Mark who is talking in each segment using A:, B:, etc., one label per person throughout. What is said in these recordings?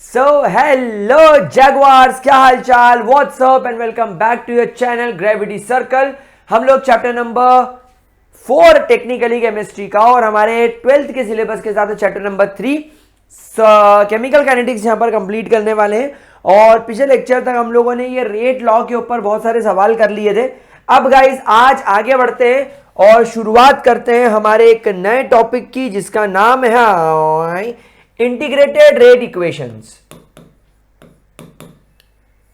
A: So hello जैगवार्स, क्या हाल चाल, what's up and welcome back to your channel gravity circle. हम लोग चैप्टर नंबर 4 टेक्निकली केमिस्ट्री का और हमारे 12th के सिलेबस के साथ चैप्टर नंबर 3 केमिकल काइनेटिक्स यहां पर कंप्लीट करने वाले हैं। और पिछले लेक्चर तक हम लोगों ने ये रेट लॉ के ऊपर बहुत सारे सवाल कर लिए थे। अब गाइस आज आगे बढ़ते हैं और शुरुआत करते हैं हमारे एक नए टॉपिक की, जिसका नाम है integrated rate equations.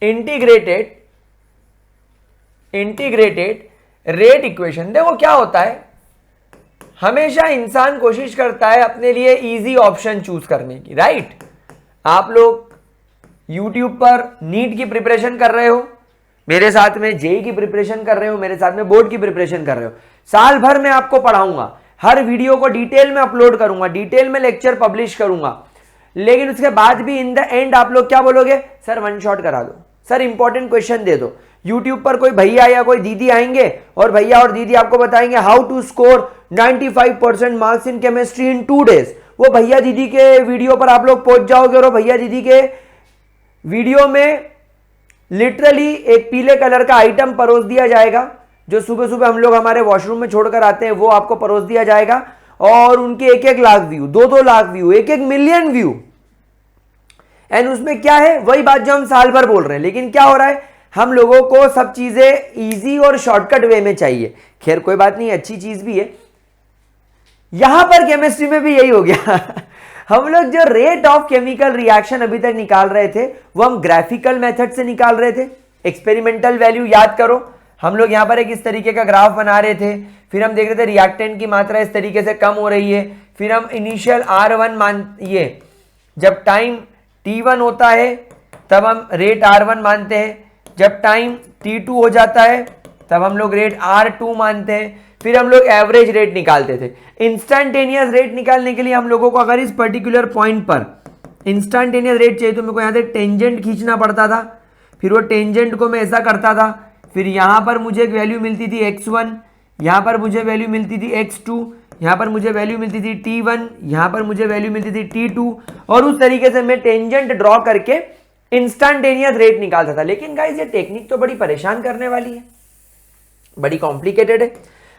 A: Integrated rate equation. देखो क्या होता है, हमेशा इंसान कोशिश करता है अपने लिए इजी ऑप्शन चूज करने की, राइट। आप लोग YouTube पर नीट की प्रिपरेशन कर रहे हो, मेरे साथ में जेई की प्रिपरेशन कर रहे हो, मेरे साथ में बोर्ड की प्रिपरेशन कर रहे हो। साल भर में आपको पढ़ाऊंगा, हर वीडियो को डिटेल में अपलोड करूंगा, डिटेल में लेक्चर पब्लिश करूंगा, लेकिन उसके बाद भी इन द एंड आप लोग क्या बोलोगे, सर वन शॉट करा दो, सर इंपॉर्टेंट क्वेश्चन दे दो। यूट्यूब पर कोई भैया या कोई दीदी आएंगे और भैया और दीदी आपको बताएंगे how to score 95% marks in chemistry in 2 days। वो भैया दीदी के वीडियो पर आप लोग पहुंच जाओगे और भैया दीदी के वीडियो में लिटरली एक पीले कलर का आइटम परोस दिया जाएगा, जो सुबह सुबह हम लोग हमारे वॉशरूम में छोड़कर आते हैं, वो आपको परोस दिया जाएगा। और उनके 1-1 lakh view, 2-2 lakh view, 1-1 million view. And उसमें क्या है, वही बात जो हम साल भर बोल रहे हैं, लेकिन क्या हो रहा है, हम लोगों को सब चीजें इजी और शॉर्टकट वे में चाहिए। खैर कोई बात नहीं, अच्छी चीज भी है। यहां पर केमिस्ट्री में भी यही हो गया हम लोग जो रेट ऑफ केमिकल रिएक्शन अभी तक निकाल रहे थे, वो हम ग्राफिकल मेथड से निकाल रहे थे। एक्सपेरिमेंटल वैल्यू याद करो, हम लोग यहां पर एक इस तरीके का ग्राफ बना रहे थे, फिर हम देख रहे थे रिएक्टेंट की मात्रा इस तरीके से कम हो रही है, फिर हम इनिशियल R1 मानिए, जब टाइम T1 होता है तब हम रेट R1 मानते हैं, जब टाइम T2 हो जाता है तब हम लोग रेट R2 मानते हैं, फिर हम लोग एवरेज रेट निकालते थे। इंस्टेंटेनियस रेट निकालने के लिए हम लोगों को अगर इस पर्टिकुलर पॉइंट पर इंस्टेंटेनियस रेट चाहिए तो मेरे को यहाँ से टेंजेंट खींचना पड़ता था, फिर वो टेंजेंट को मैं ऐसा करता था, फिर यहाँ पर मुझे एक वैल्यू मिलती थी x1, यहाँ पर मुझे वैल्यू मिलती थी x2, यहाँ पर मुझे वैल्यू मिलती थी T1, यहाँ पर मुझे वैल्यू मिलती थी T2, और उस तरीके से मैं टेंजेंट ड्रॉ करके इंस्टेंटेनियस रेट निकालता था। लेकिन गाइस ये टेक्निक तो बड़ी परेशान करने वाली है, बड़ी कॉम्प्लिकेटेड है।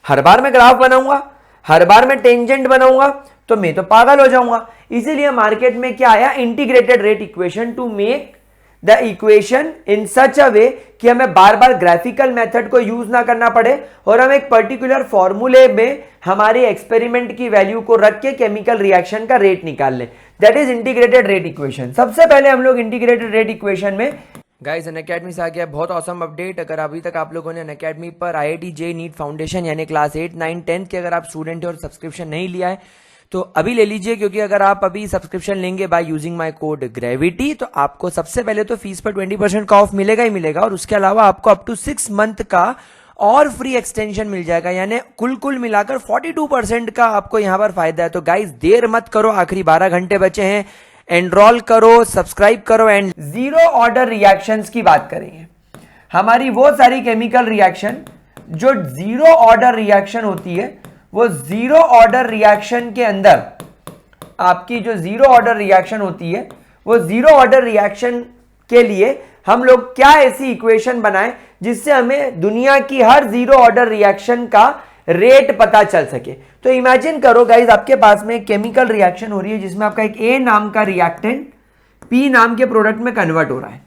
A: हर बार मैं ग्राफ बनाऊंगा, हर बार मैं टेंजेंट बनाऊंगा तो मैं तो पागल हो जाऊंगा। इसीलिए मार्केट में क्या आया, integrated rate equation, to make the equation in such a way कि हमें बार बार ग्राफिकल मेथड को यूज ना करना पड़े और हम एक पर्टिकुलर फॉर्मूले में हमारे एक्सपेरिमेंट की वैल्यू को रख के केमिकल रिएक्शन का रेट निकाल लें। That is integrated rate equation. सबसे पहले हम लोग इंटीग्रेटेड रेट इक्वेशन में गाइस अनअकैडमी से आ गया बहुत ऑसम अपडेट। अगर अभी तक आप लोगों ने अनअकैडमी पर IIT JEE नीट फाउंडेशन यानी क्लास 8, 9, 10 के अगर आप स्टूडेंट हैं और सब्सक्रिप्शन नहीं लिया है तो अभी ले लीजिए, क्योंकि अगर आप अभी सब्सक्रिप्शन लेंगे by using my code gravity तो आपको सबसे पहले तो फीस पर 20% का ऑफ मिलेगा ही मिलेगा, और उसके अलावा आपको अप टू 6 मंथ का और फ्री एक्सटेंशन मिल जाएगा, यानी कुल मिलाकर 42% का आपको यहां पर फायदा है। तो गाइस देर मत करो, आखिरी 12 घंटे बचे हैं, एनरोल करो, सब्सक्राइब करो। एंड जीरो ऑर्डर रिएक्शंस की बात करेंगे, हमारी वो सारी केमिकल रिएक्शन जो जीरो ऑर्डर रिएक्शन होती है, वो जीरो ऑर्डर रिएक्शन के अंदर आपकी जो जीरो ऑर्डर रिएक्शन होती है, वो जीरो ऑर्डर रिएक्शन के लिए हम लोग क्या ऐसी इक्वेशन बनाएं जिससे हमें दुनिया की हर जीरो ऑर्डर रिएक्शन का रेट पता चल सके। तो इमेजिन करो गाइस, आपके पास में केमिकल रिएक्शन हो रही है जिसमें आपका एक A नाम का रिएक्टेंट P नाम के प्रोडक्ट में कन्वर्ट हो रहा है।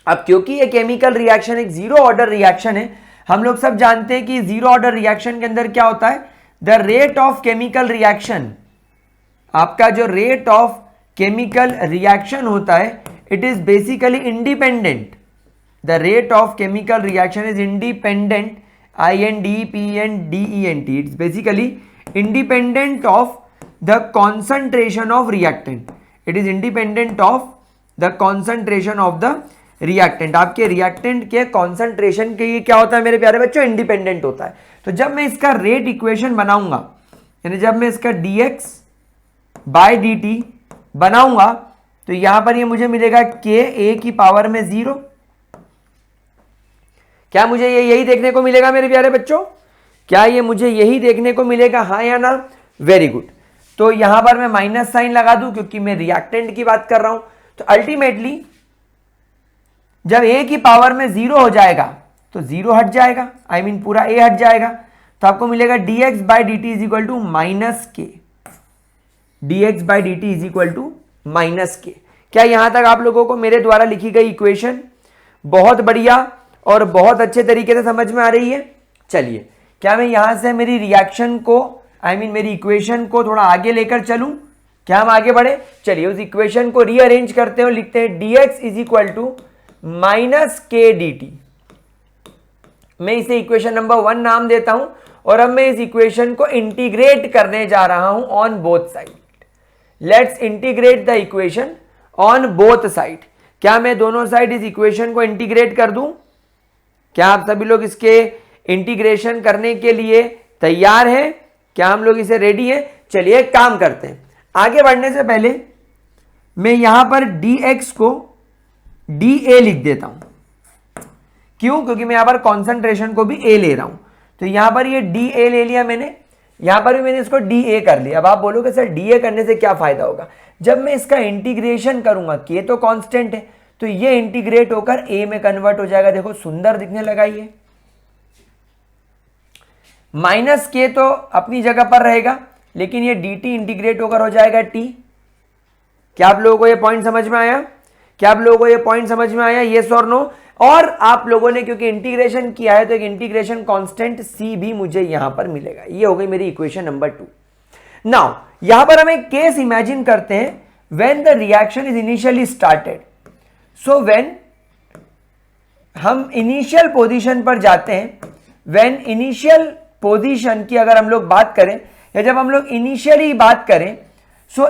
A: अब क्योंकि ये केमिकल रिएक्शन एक जीरो ऑर्डर रिएक्शन है, हम लोग सब जानते हैं कि जीरो ऑर्डर रिएक्शन के अंदर क्या होता है, the rate of chemical reaction, आपका जो रेट ऑफ केमिकल रिएक्शन होता है, it is basically independent. The rate of chemical reaction is independent, INDEPENDENT, it's basically independent of the concentration of reactant. It is independent of the concentration of the reactant. आपके reactant के concentration के ये क्या होता है मेरे प्यारे बच्चों, इंडिपेंडेंट होता है। तो जब मैं इसका रेट इक्वेशन बनाऊंगा, यानी जब मैं इसका dx by dt बनाऊंगा, तो यहां पर ये मुझे मिलेगा k a की पावर में 0। क्या मुझे ये यही देखने को मिलेगा मेरे प्यारे बच्चों, क्या ये मुझे यही देखने को मिलेगा, हाँ या ना? Very good. तो यहां पर मैं माइनस साइन लगा दूं क्योंकि मैं रिएक्टेंट की बात कर रहा हूं। तो अल्टीमेटली जब a की पावर में 0 हो जाएगा तो 0 हट जाएगा, I mean पूरा a हट जाएगा, तो आपको मिलेगा dx by D T is equal to minus K, dx by D T is equal to minus K. क्या यहां तक आप लोगों को मेरे द्वारा लिखी गई इक्वेशन बहुत बढ़िया और बहुत अच्छे तरीके से समझ में आ रही है? चलिए, क्या मैं यहां से मेरी रिएक्शन को मेरी इक्वेशन को थोड़ा आगे लेकर चलूं? क्या हम आगे बढ़े? चलिए उस इक्वेशन को रीअरेंज करते हैं, लिखते हैं dx is equal to minus K D T. मैं इसे इक्वेशन नंबर 1 नाम देता हूं और अब मैं इस इक्वेशन को इंटीग्रेट करने जा रहा हूं on both side. Let's integrate the equation on both side. क्या मैं दोनों साइड इस इक्वेशन को इंटीग्रेट कर दूं? क्या आप सभी लोग इसके इंटीग्रेशन करने के लिए तैयार हैं? क्या हम लोग इसे रेडी हैं? चलिए एक काम करते हैं, आगे बढ़ने से पहले मैं यहां पर dx को dA लिख देता हूं। क्यों? क्योंकि मैं यहां पर कॉन्सेंट्रेशन को भी a ले रहा हूं, तो यहां पर ये dA ले लिया मैंने, यहां पर भी मैंने इसको dA कर लिया। अब आप बोलोगे सर dA करने से क्या फायदा होगा? जब मैं इसका इंटीग्रेशन करूंगा, k तो कांस्टेंट है, तो ये इंटीग्रेट होकर a में कन्वर्ट हो जाएगा। देखो सुंदर दिखने लगा ये। माइनस के तो अपनी जगह पर रहेगा, लेकिन ये dt इंटीग्रेट होकर हो जाएगा t। क्या आप लोगों को ये पॉइंट समझ में आया? क्या आप लोगों को ये पॉइंट समझ में आया? यस और नो? और आप लोगों ने क्योंकि इंटीग्रेशन किया है तो एक इंटीग्रेशन कांस्टेंट c भी मुझे यहां पर मिलेगा। ये हो गई मेरी इक्वेशन नंबर 2। नाउ यहां पर हम एक केस इमेजिन करते हैं, when the reaction is initially started. So when हम इनिशियल पोजीशन पर जाते हैं, व्हेन इनिशियल पोजीशन की अगर हम लोग बात करें या जब हम लोग इनिशियली बात करें, सो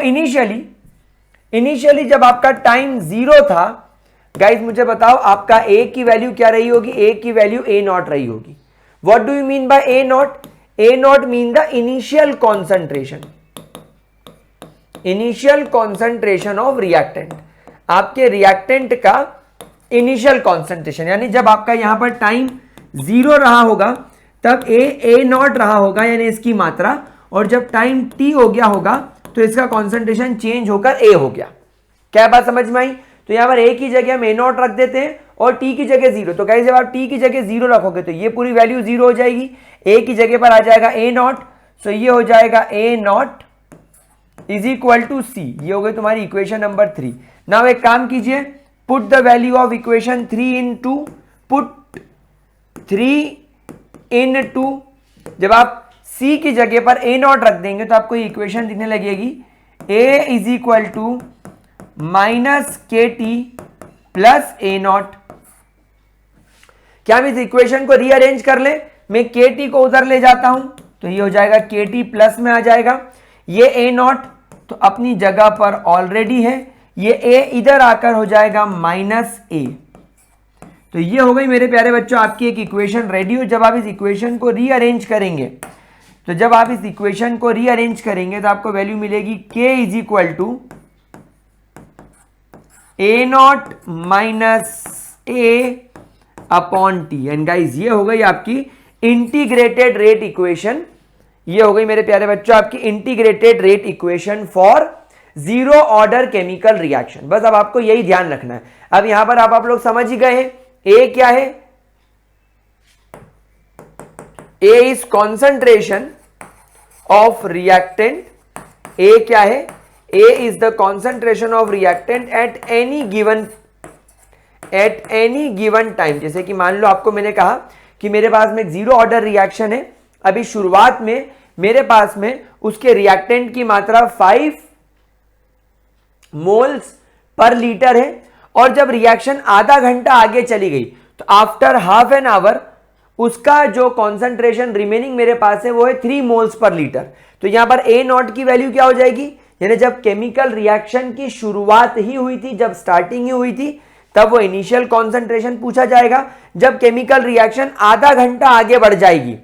A: इनिशियली जब आपका टाइम 0 था, गाइज मुझे बताओ आपका a की वैल्यू क्या रही होगी? a की वैल्यू a नॉट रही होगी। What do you mean by a not? a not mean the initial concentration, initial concentration of reactant, आपके रिएक्टेंट का इनिशियल कॉन्सेंट्रेशन। यानी जब आपका यहां पर टाइम 0 रहा होगा तब a नॉट रहा होगा, यानी इसकी मात्रा, और जब टाइम t हो गया होगा तो इसका कॉन्सेंट्रेशन चेंज होकर a हो गया। क्या बात समझ में आई? तो यहां पर a की जगह हम a नॉट रख देते हैं और t की जगह 0। तो गाइस जब आप t की जगह 0 रखोगे तो ये पूरी वैल्यू 0 हो जाएगी, a की जगह पर आ जाएगा a नॉट, सो ये हो जाएगा a not is equal to c। ये हो गई तुम्हारी इक्वेशन नंबर 3। नाउ एक काम कीजिए, put the value of equation 3 into, put 3 into, जब आप c की जगह पर a नॉट रख देंगे तो आपको इक्वेशन दिखने लगेगी a is equal to minus के टी प्लस a नॉट। क्या हम इस इक्वेशन को रीअरेंज कर ले? मैं के टी को उधर ले जाता हूं तो ये हो जाएगा के टी प्लस में आ जाएगा, ये a नॉट तो अपनी जगह पर ऑलरेडी है, ये a इधर आकर हो जाएगा माइनस a। तो ये हो गई मेरे प्यारे बच्चों आपकी एक इक्वेशन रेडी हो। जब आप इस इक्वेशन को रीअरेंज करेंगे, तो जब आप इस इक्वेशन को रीअरेंज करेंगे तो आपको वैल्यू मिलेगी k is equal to a not minus a upon T. And guys ये हो गई आपकी इंटीग्रेटेड रेट इक्वेशन। ये हो गई मेरे प्यारे बच्चों आपकी integrated rate equation for 0 order chemical reaction. बस अब आपको यही ध्यान रखना है। अब यहां पर आप लोग समझ ही गए हैं a क्या है? a is concentration of reactant. a क्या है? a is the concentration of reactant at any given time. जैसे कि मान लो आपको मैंने कहा कि मेरे पास में 0 ऑर्डर रिएक्शन है, अभी शुरुआत में मेरे पास में उसके रिएक्टेंट की मात्रा 5 मोल्स पर लीटर है, और जब रिएक्शन आधा घंटा आगे चली गई तो आफ्टर हाफ एन आवर उसका जो कॉन्सेंट्रेशन रिमेनिंग मेरे पास है वो है 3 मोल्स पर लीटर। तो यहां पर a नॉट की वैल्यू क्या हो जाएगी? यानी जब केमिकल रिएक्शन की शुरुआत ही हुई थी, जब स्टार्टिंग ही हुई थी, तब वो इनिशियल कॉन्सेंट्रेशन पूछा जाएगा। जब केमिकल रिएक्शन आधा घंटा आगे बढ़ जाएगी,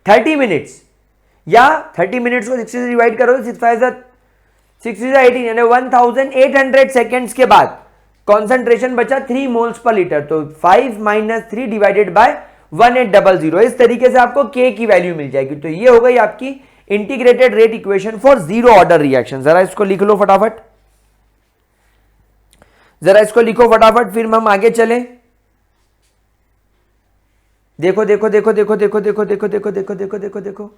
A: 30 मिनट्स, या 30 मिनट्स को 60 से डिवाइड करो, 6 18 यानी 1800 सेकेंड्स के बाद कॉन्सेंट्रेशन बचा 3 मोल्स पर लीटर। तो 5 माइनस 3 डिवाइडेड बाय 1800, इस तरीके से आपको k की वैल्यू मिल जाएगी। तो ये हो गई आपकी integrated rate equation for zero order reaction. जरा इसको लिख लो फटाफट, जरा इसको लिखो फटाफट, फिर हम आगे चलें। देखो देखो देखो देखो देखो देखो देखो देखो देखो देखो देखो देखो,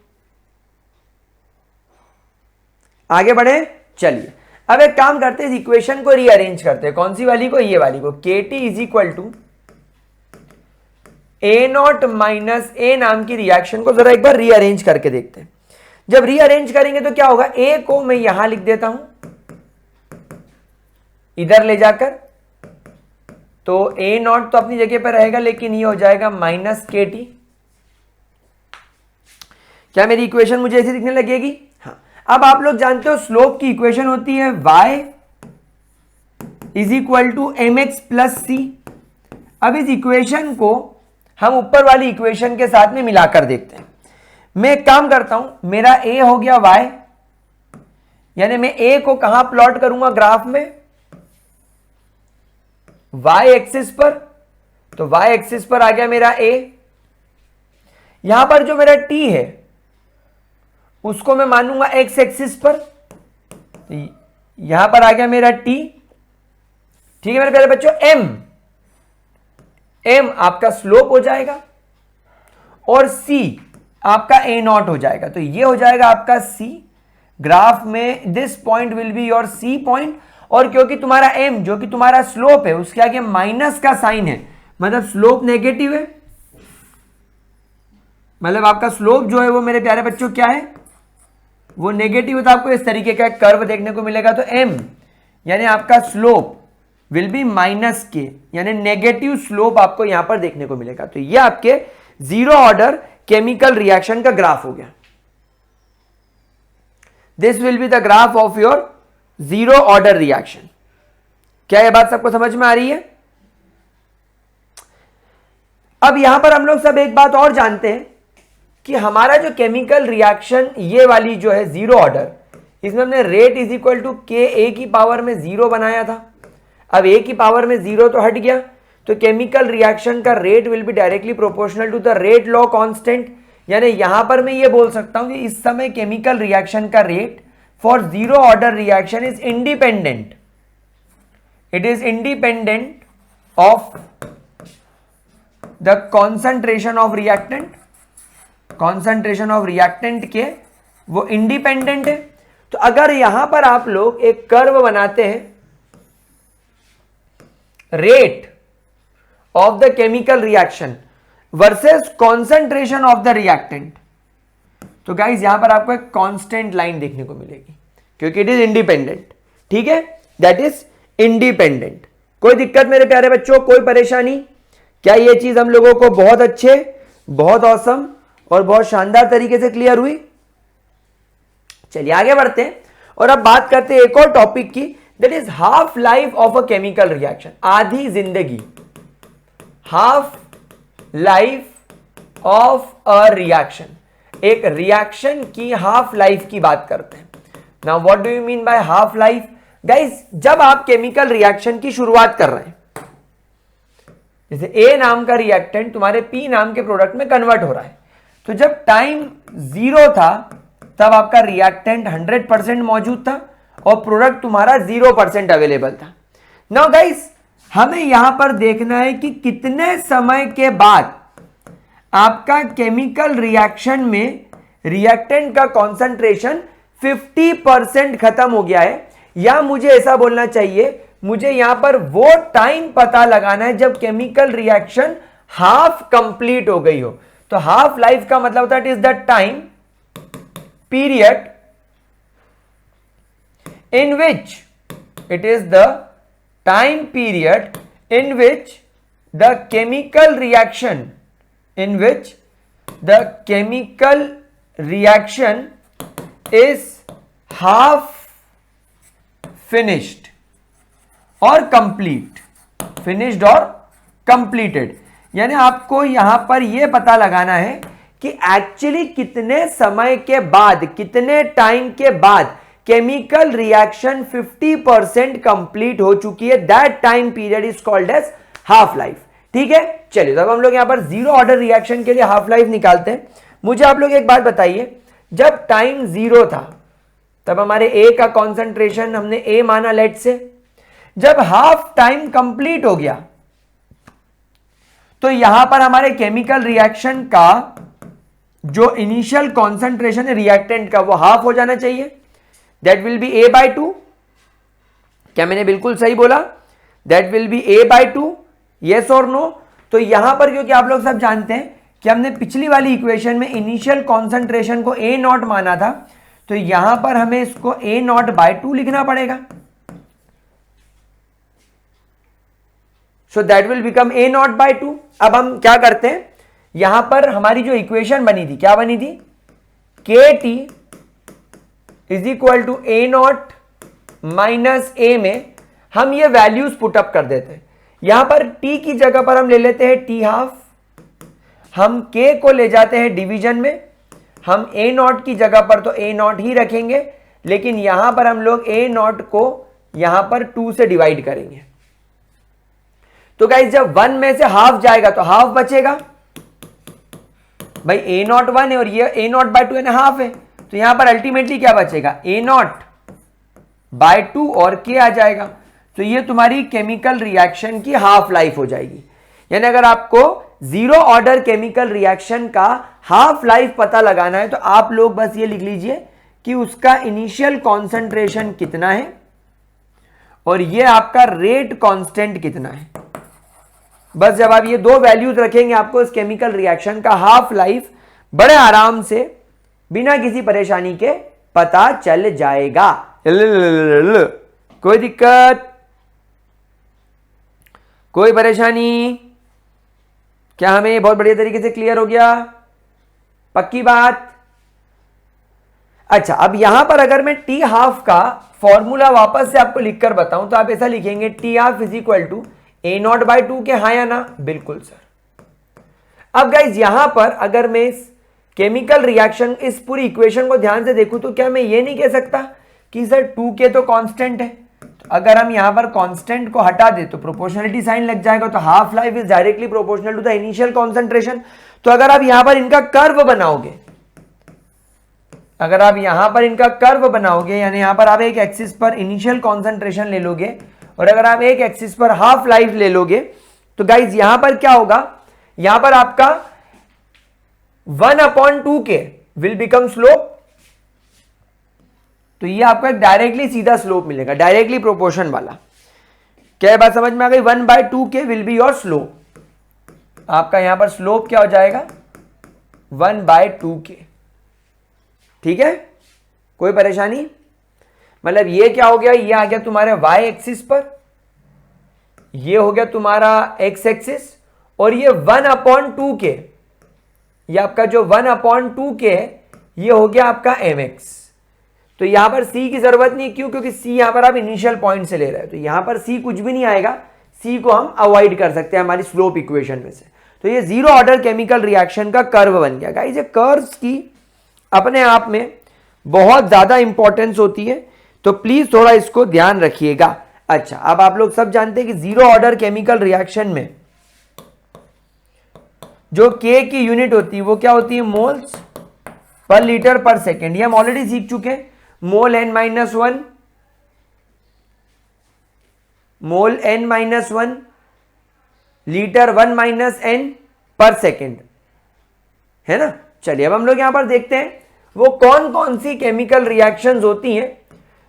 A: आगे बढ़े। चलिए अब एक काम करते हैं, इक्वेशन को रीअरेंज करते हैं। कौन सी वाली को? ये वाली को। KT is equal to A0 minus A नाम की रिएक्शन को जरा एक बार रीअरेंज करके देखते हैं। जब रीअरेंज करेंगे तो क्या होगा, A को मैं यहां लिख देता हूं इधर ले जाकर, तो A0 तो अपनी जगह पर रहेगा, लेकिन ये हो जाएगा माइनस KT। क्या मेरी इक्वेशन मुझे ऐसी दिखने लगेगी? हाँ। अब आप लोग जानते हो स्लोप की इक्वेशन होती है y is equal to mx plus c. अब इस इक्वेशन को हम ऊपर वाली इक्वेशन के साथ में मिलाकर देखते हैं। मैं एक काम करता हूं, मेरा a हो गया y, यानी मैं a को कहां प्लॉट करूंगा ग्राफ में? y एक्सिस पर। तो y एक्सिस पर आ गया मेरा a। यहां पर जो मेरा t है उसको मैं मानूंगा x एक्सिस पर, यहां पर आ गया मेरा t। ठीक है मेरे प्यारे बच्चों, m आपका स्लोप हो जाएगा और c आपका A0 हो जाएगा। तो ये हो जाएगा आपका c ग्राफ में, this point will be your c point. और क्योंकि तुम्हारा m जो कि तुम्हारा स्लोप है उसके आगे माइनस का साइन है, मतलब स्लोप नेगेटिव है, मतलब आपका स्लोप जो है वो मेरे प्यारे बच्चों क्या है, वो नेगेटिव है। तो आपको इस तरीके का कर्व देखने को मिलेगा। तो m यानी आपका स्लोप विल बी माइनस के, यानी नेगेटिव स्लोप आपको यहां पर देखने को मिलेगा। तो ये आपके जीरो ऑर्डर केमिकल रिएक्शन का ग्राफ हो गया। This will be the graph of your zero order reaction. क्या यह बात सबको समझ में आ रही है? अब यहां पर हम लोग सब एक बात और जानते हैं कि हमारा जो केमिकल रिएक्शन ये वाली जो है जीरो ऑर्डर, इसमें हमने रेट इज इक्वल टू के ए की पावर में जीरो बनाया था। अब ए की पावर में जीरो तो हट गया, तो केमिकल रिएक्शन का rate will be directly proportional to the rate law constant. यानी यहां पर मैं ये बोल सकता हूं कि इस समय केमिकल रिएक्शन का rate for zero order reaction is independent, it is independent of the concentration of reactant. Concentration of reactant के वो इंडिपेंडेंट है। तो अगर यहां पर आप लोग एक कर्व बनाते हैं rate of the chemical reaction versus concentration of the reactant, तो गाइज यहां पर आपको एक कांस्टेंट लाइन देखने को मिलेगी, क्योंकि इट इज इंडिपेंडेंट। ठीक है, दैट इज इंडिपेंडेंट। कोई दिक्कत मेरे प्यारे बच्चों, कोई परेशानी? क्या ये चीज हम लोगों को बहुत अच्छे, बहुत औसम और बहुत शानदार तरीके से क्लियर हुई? चलिए आगे बढ़ते हैं और अब बात करते हैं एक और टॉपिक की, that is half life of a chemical reaction. आधी जिंदगी, half life of a reaction, एक रिएक्शन की हाफ लाइफ की बात करते हैं। Now what do you mean by half life? Guys, जब आप केमिकल रिएक्शन की शुरुआत कर रहे हैं, जैसे ए नाम का रिएक्टेंट तुम्हारे पी नाम के प्रोडक्ट में कन्वर्ट हो रहा है, तो जब टाइम जीरो था तब आपका रिएक्टेंट 100% मौजूद था और प्रोडक्ट तुम्हारा 0% अवेलेबल था। नाउ गाइस, हमें यहां पर देखना है कि कितने समय के बाद आपका केमिकल रिएक्शन में रिएक्टेंट का कॉन्सेंट्रेशन 50% खत्म हो गया है, या मुझे ऐसा बोलना चाहिए, मुझे यहां पर वो टाइम पता लगाना है जब केमिकल रिएक्शन हाफ कंप्लीट हो गई हो। तो हाफ लाइफ का मतलब होता है it is the time period in which it is the time period in which the chemical reaction is half finished or complete, finished or completed। यानी आपको यहां पर यह पता लगाना है कि एक्चुअली कितने समय के बाद, कितने टाइम के बाद केमिकल रिएक्शन 50% कंप्लीट हो चुकी है। That time period is called as half life. ठीक है, चलिए तो अब हम लोग यहां पर जीरो ऑर्डर रिएक्शन के लिए हाफ लाइफ निकालते हैं। मुझे आप लोग एक बात बताइए, जब टाइम 0 था तब हमारे ए का कॉन्सेंट्रेशन हमने ए माना लेट से, जब हाफ टाइम कंप्लीट हो गया तो यहां पर हमारे केमिकल रिएक्शन का जो इनिशियल कॉन्सेंट्रेशन है रिएक्टेंट का वो हाफ हो जाना चाहिए, दैट विल बी A/2। क्या मैंने बिल्कुल सही बोला? That will B A/2, yes और नो? तो यहां पर क्योंकि आप लोग सब जानते हैं कि हमने पिछली वाली इक्वेशन में इनिशियल कॉन्सेंट्रेशन को A0 माना था, तो यहां पर हमें इसको A0/2 लिखना पड़ेगा। So that will become A0/2। अब हम क्या करते हैं, यहां पर हमारी जो इक्वेशन बनी थी क्या बनी थी? KT is equal to A0 minus A में हम ये वैल्यूज पुटअप कर देते हैं। यहां पर T की जगह पर हम ले लेते हैं T12, हम K को ले जाते हैं डिवीजन में, हम A0 की जगह पर तो A0 ही रखेंगे, लेकिन यहां पर हम लोग A0 को यहां पर 2 से डिवाइड करेंगे। तो गाइस जब 1 में से हाफ जाएगा तो हाफ बचेगा, भाई A0 1 है और ये A0/2 यानी हाफ है, तो यहां पर अल्टीमेटली क्या बचेगा? A0/2 और K आ जाएगा। तो ये तुम्हारी केमिकल रिएक्शन की हाफ लाइफ हो जाएगी। यानी अगर आपको 0 ऑर्डर केमिकल रिएक्शन का हाफ लाइफ पता लगाना है तो आप लोग बस ये लिख लीजिए कि उसका इनिशियल कॉन्सेंट्रेशन कितना है और ये आपका रेट कांस्टेंट कितना है। बस जब आप ये दो वैल्यूज रखेंगे आपको इस केमिकल रिएक्शन का हाफ लाइफ बड़े आराम से बिना किसी परेशानी के पता चल जाएगा। कोई दिक्कत, कोई परेशानी? क्या हमें ये बहुत बढ़िया तरीके से क्लियर हो गया? पक्की बात? अच्छा, अब यहां पर अगर मैं T12 का फॉर्मूला वापस से आपको लिखकर बताऊं तो आप ऐसा लिखेंगे T12 is equal to A0/2 के, हाँ या ना? बिल्कुल सर। अब गाइज यहां पर अगर मैं इस केमिकल रिएक्शन इस पूरी इक्वेशन को ध्यान से देखूं तो क्या मैं ये नहीं कह सकता कि सर 2K तो कांस्टेंट है, तो अगर हम यहां पर कांस्टेंट को हटा दे तो प्रोपोर्शनलिटी साइन लग जाएगा, तो half life is directly proportional to the initial concentration. तो अगर आप यहां पर इनका कर्व बनाओगे, अगर आप यहां पर इनका कर्व बनाओगे यानी यहां पर आप एक एक्सिस पर इनिशियल कॉन्सेंट्रेशन ले लोगे और अगर आप एक एक्सिस पर हाफ लाइफ ले लोगे, तो गाइज यहां पर क्या होगा? यहां पर आपका 1/2K विल बिकम स्लोप, तो ये आपको एक डायरेक्टली सीधा स्लोप मिलेगा, डायरेक्टली प्रोपोर्शन वाला। क्या बात समझ में आ गई? 1/2K will be your slope. आपका यहां पर स्लोप क्या हो जाएगा? 1/2K। ठीक है, कोई परेशानी? मतलब ये क्या हो गया? ये आ गया तुम्हारे y एक्सिस पर, ये हो गया तुम्हारा x एक्सिस, और ये 1/2K, ये आपका जो 1/2K है ये हो गया आपका mx। तो यहां पर c की जरूरत नहीं, क्यों? क्योंकि c यहां पर आप इनिशियल पॉइंट से ले रहे हैं, तो यहां पर c कुछ भी नहीं आएगा, c को हम अवॉइड कर सकते हैं हमारी स्लोप इक्वेशन में से। तो ये 0 ऑर्डर केमिकल रिएक्शन का कर्व बन गया। गाइस ये कर्व्स की अपने आप में बहुत ज्यादा इंपॉर्टेंस होती है, तो प्लीज थोड़ा इसको ध्यान रखिएगा। अच्छा, अब आप लोग सब जानते हैं कि 0 ऑर्डर केमिकल रिएक्शन में जो K की यूनिट होती है वो क्या होती है? मोल्स पर लीटर पर सेकेंड। ये हम ऑलरेडी सीख चुके हैं। मोल n-1, मोल n-1, लीटर 1 - n पर सेकेंड, है ना? चलिए अब हम लोग यहां पर देखते हैं वो कौन कौन सी केमिकल रिएक्शंस होती हैं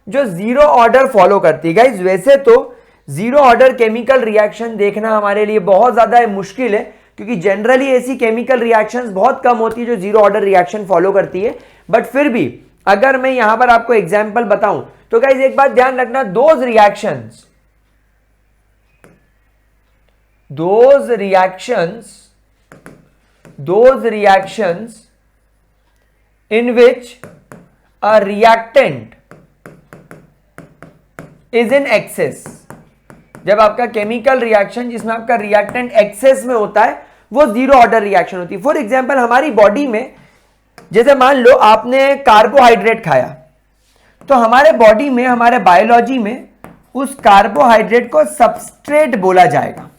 A: जो 0 ऑर्डर फॉलो करती है। गाइस वैसे तो 0 ऑर्डर केमिकल रिएक्शन देखना हमारे लिए बहुत ज्यादा मुश्किल है, क्योंकि जनरली ऐसी केमिकल रिएक्शंस बहुत कम होती है जो 0 ऑर्डर रिएक्शन फॉलो करती है। बट फिर भी अगर मैं यहां पर आपको एग्जांपल बताऊं तो गाइस एक बात ध्यान रखना, those reactions in which a reactant is in excess, जब आपका केमिकल रिएक्शन जिसमें आपका रिएक्टेंट एक्सेस में होता है वो 0 ऑर्डर रिएक्शन होती है। फॉर एग्जांपल हमारी बॉडी में जैसे मान लो आपने कार्बोहाइड्रेट खाया, तो हमारे बॉडी में, हमारे बायोलॉजी में उस कार्बोहाइड्रेट को सबस्ट्रेट बोला जाएगा।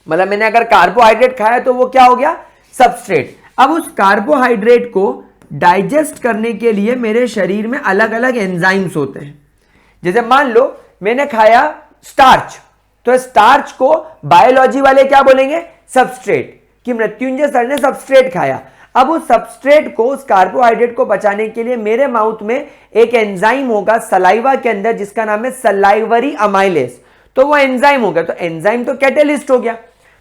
A: मतलब मैंने अगर कार्बोहाइड्रेट खाया तो वो क्या हो गया? सबस्ट्रेट। अब उस कार्बोहाइड्रेट को डाइजेस्ट करने के लिए मेरे शरीर में अलग अलग एंजाइम्स होते हैं। जैसे मान लो मैंने खाया स्टार्च, तो स्टार्च को बायोलॉजी वाले क्या बोलेंगे? सबस्ट्रेट, कि मृत्युंजय सर ने सबस्ट्रेट खाया। अब उस सबस्ट्रेट को, उस कार्बोहाइड्रेट को बचाने के लिए मेरे माउथ में एक एंजाइम होगा सलाइवा के अंदर, जिसका नाम है सलाइवरी अमाइलेज। तो वो एंजाइम हो गया, तो एंजाइम तो कैटेलिस्ट हो गया,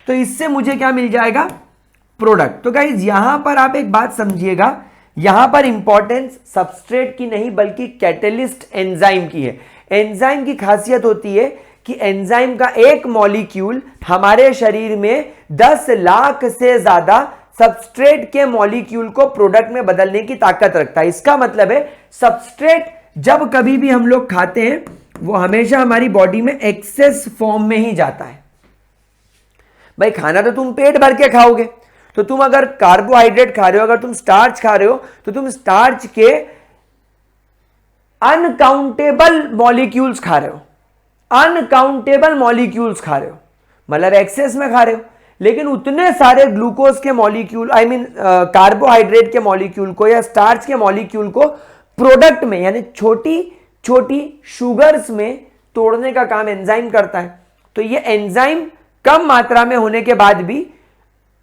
A: तो इससे मुझे क्या मिल जाएगा? प्रोडक्ट। तो गाइस यहां पर आप एक बात समझिएगा, यहां पर इंपॉर्टेंस सबस्ट्रेट की नहीं बल्कि कैटेलिस्ट एंजाइम की है। एंजाइम की खासियत होती है कि एंजाइम का एक मॉलिक्यूल हमारे शरीर में 10 लाख से ज्यादा सबस्ट्रेट के मॉलिक्यूल को प्रोडक्ट में बदलने की ताकत रखता है। इसका मतलब है सबस्ट्रेट जब कभी भी हम लोग खाते हैं वो हमेशा हमारी बॉडी में एक्सेस फॉर्म में ही जाता है। भाई खाना तो तुम पेट भर के खाओगे, तो तुम अगर कार्बोहाइड्रेट खा रहे हो, अगर तुम स्टार्च खा रहे हो, तो तुम स्टार्च के अनकाउंटेबल मॉलिक्यूल्स खा रहे हो, अनकाउंटेबल मॉलिक्यूल्स खा रहे हो, मतलब एक्सेस में खा रहे हो। लेकिन उतने सारे ग्लूकोज के मॉलिक्यूल, आई मीन कार्बोहाइड्रेट के मॉलिक्यूल को या स्टार्च के मॉलिक्यूल को प्रोडक्ट में, यानी छोटी छोटी शुगर्स में तोड़ने का काम एंजाइम करता है। तो ये एंजाइम कम मात्रा में होने के बाद भी